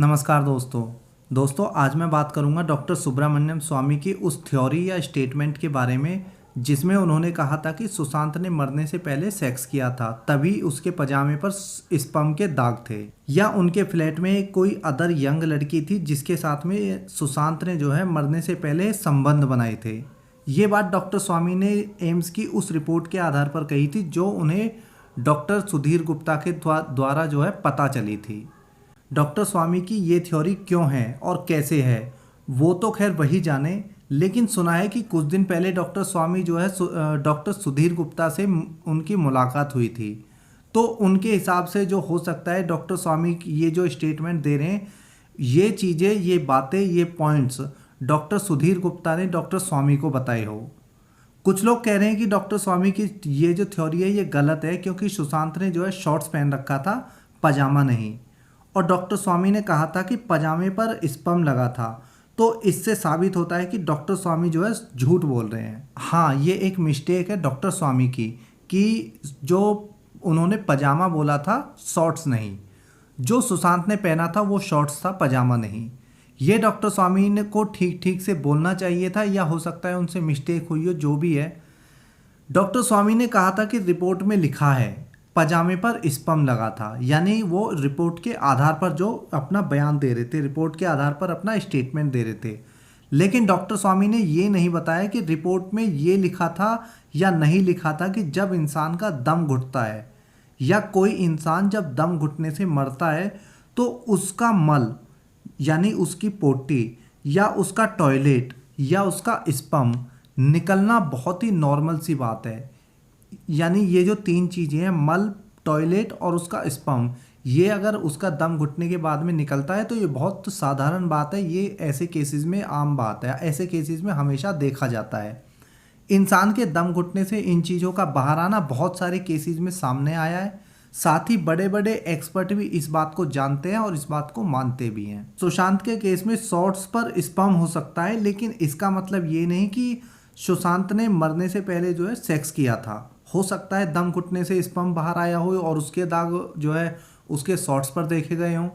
नमस्कार दोस्तों आज मैं बात करूंगा डॉक्टर सुब्रमण्यम स्वामी की उस थ्योरी या स्टेटमेंट के बारे में जिसमें उन्होंने कहा था कि सुशांत ने मरने से पहले सेक्स किया था, तभी उसके पजामे पर स्पर्म के दाग थे। या उनके फ्लैट में कोई अदर यंग लड़की थी जिसके साथ में सुशांत ने जो है मरने से पहले संबंध बनाए थे। ये बात डॉक्टर स्वामी ने एम्स की उस रिपोर्ट के आधार पर कही थी जो उन्हें डॉक्टर सुधीर गुप्ता के द्वारा जो है पता चली थी। डॉक्टर स्वामी की ये थ्योरी क्यों है और कैसे है वो तो खैर वही जाने, लेकिन सुना है कि कुछ दिन पहले डॉक्टर स्वामी जो है डॉक्टर सुधीर गुप्ता से उनकी मुलाकात हुई थी। तो उनके हिसाब से जो हो सकता है डॉक्टर स्वामी ये जो स्टेटमेंट दे रहे हैं, ये चीज़ें, ये बातें, ये पॉइंट्स डॉक्टर सुधीर गुप्ता ने डॉक्टर स्वामी को बताए हो। कुछ लोग कह रहे हैं कि डॉक्टर स्वामी की ये जो थ्योरी है ये गलत है क्योंकि सुशांत ने जो है शॉर्ट्स पहन रखा था, पजामा नहीं। और डॉक्टर स्वामी ने कहा था कि पजामे पर स्पर्म लगा था, तो इससे साबित होता है कि डॉक्टर स्वामी जो है झूठ बोल रहे हैं। हाँ, ये एक मिस्टेक है डॉक्टर स्वामी की कि जो उन्होंने पजामा बोला था, शॉर्ट्स नहीं। जो सुशांत ने पहना था वो शॉर्ट्स था, पजामा नहीं। ये डॉक्टर स्वामी ने को ठीक से बोलना चाहिए था, या हो सकता है उनसे मिस्टेक हुई हो, जो भी है। डॉक्टर स्वामी ने कहा था कि रिपोर्ट में लिखा है पजामे पर स्पर्म लगा था, यानी वो रिपोर्ट के आधार पर जो अपना बयान दे रहे थे, रिपोर्ट के आधार पर अपना स्टेटमेंट दे रहे थे। लेकिन डॉक्टर स्वामी ने ये नहीं बताया कि रिपोर्ट में ये लिखा था या नहीं लिखा था कि जब इंसान का दम घुटता है या कोई इंसान जब दम घुटने से मरता है तो उसका मल यानी उसकी पोटी या उसका टॉयलेट या उसका स्पर्म निकलना बहुत ही नॉर्मल सी बात है। यानी ये जो तीन चीज़ें हैं, मल, टॉयलेट और उसका स्पर्म, ये अगर उसका दम घुटने के बाद में निकलता है तो ये बहुत साधारण बात है। ये ऐसे केसेस में आम बात है, ऐसे केसेस में हमेशा देखा जाता है। इंसान के दम घुटने से इन चीज़ों का बाहर आना बहुत सारे केसेस में सामने आया है। साथ ही बड़े बड़े एक्सपर्ट भी इस बात को जानते हैं और इस बात को मानते भी हैं। सुशांत के केस में शॉर्ट्स पर स्पर्म हो सकता है, लेकिन इसका मतलब ये नहीं कि सुशांत ने मरने से पहले जो है सेक्स किया था। हो सकता है दम घुटने से स्पर्म बाहर आया हो और उसके दाग जो है उसके शॉर्ट्स पर देखे गए हों।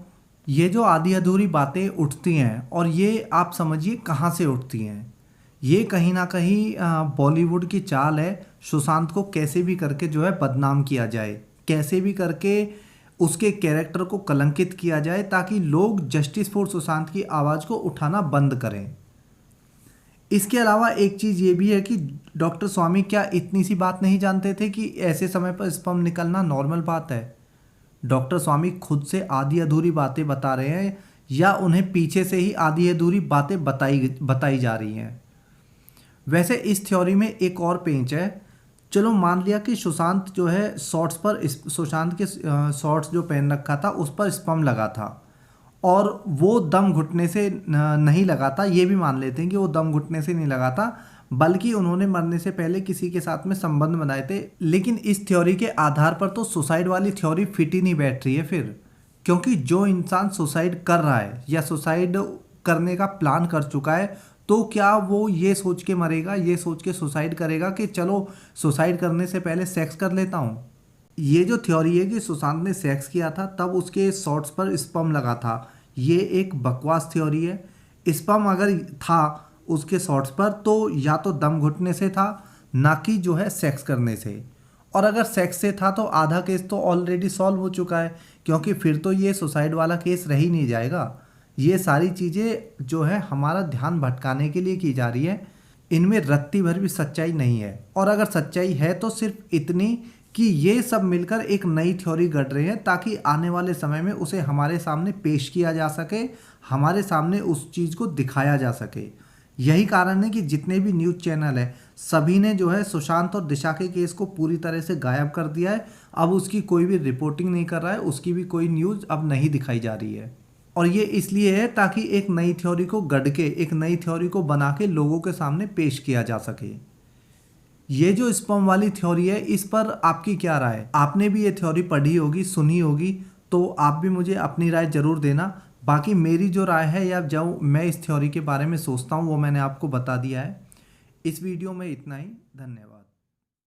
ये जो आधी अधूरी बातें उठती हैं, और ये आप समझिए कहाँ से उठती हैं, ये कहीं ना कहीं बॉलीवुड की चाल है। सुशांत को कैसे भी करके जो है बदनाम किया जाए, कैसे भी करके उसके कैरेक्टर को कलंकित किया जाए ताकि लोग जस्टिस फॉर सुशांत की आवाज़ को उठाना बंद करें। इसके अलावा एक चीज़ ये भी है कि डॉक्टर स्वामी क्या इतनी सी बात नहीं जानते थे कि ऐसे समय पर स्पर्म निकलना नॉर्मल बात है। डॉक्टर स्वामी खुद से आधी अधूरी बातें बता रहे हैं या उन्हें पीछे से ही आधी अधूरी बातें बताई जा रही हैं। वैसे इस थ्योरी में एक और पेंच है। चलो मान लिया कि सुशांत जो है सुशांत के शॉर्ट्स जो पहन रखा था उस पर स्पर्म लगा था और वो दम घुटने से नहीं लगा था। ये भी मान लेते हैं कि वो दम घुटने से नहीं लगा था, बल्कि उन्होंने मरने से पहले किसी के साथ में संबंध बनाए थे। लेकिन इस थ्योरी के आधार पर तो सुसाइड वाली थ्योरी फिट ही नहीं बैठ रही है फिर, क्योंकि जो इंसान सुसाइड कर रहा है या सुसाइड करने का प्लान कर चुका है, तो क्या वो ये सोच के मरेगा, ये सोच के सुसाइड करेगा कि चलो सुसाइड करने से पहले सेक्स कर लेता हूँ। ये जो थ्योरी है कि सुशांत ने सेक्स किया था तब उसके शॉर्ट्स पर स्पर्म लगा था, ये एक बकवास थ्योरी है। स्पर्म अगर था उसके शॉर्ट्स पर तो या तो दम घुटने से था, ना कि जो है सेक्स करने से। और अगर सेक्स से था तो आधा केस तो ऑलरेडी सॉल्व हो चुका है, क्योंकि फिर तो ये सुसाइड वाला केस रह ही नहीं जाएगा। ये सारी चीज़ें जो है हमारा ध्यान भटकाने के लिए की जा रही है, इनमें रत्ती भर भी सच्चाई नहीं है। और अगर सच्चाई है तो सिर्फ इतनी कि ये सब मिलकर एक नई थ्योरी गढ़ रहे हैं ताकि आने वाले समय में उसे हमारे सामने पेश किया जा सके, हमारे सामने उस चीज़ को दिखाया जा सके। यही कारण है कि जितने भी न्यूज़ चैनल है सभी ने जो है सुशांत और दिशा के केस को पूरी तरह से गायब कर दिया है। अब उसकी कोई भी रिपोर्टिंग नहीं कर रहा है, उसकी भी कोई न्यूज़ अब नहीं दिखाई जा रही है। और ये इसलिए है ताकि एक नई थ्योरी को गढ़ के, एक नई थ्योरी को बना के लोगों के सामने पेश किया जा सके। ये जो स्पर्म वाली थ्योरी है, इस पर आपकी क्या राय है? आपने भी ये थ्योरी पढ़ी होगी, सुनी होगी, तो आप भी मुझे अपनी राय ज़रूर देना। बाकी मेरी जो राय है या जो मैं इस थ्योरी के बारे में सोचता हूँ वो मैंने आपको बता दिया है। इस वीडियो में इतना ही। धन्यवाद।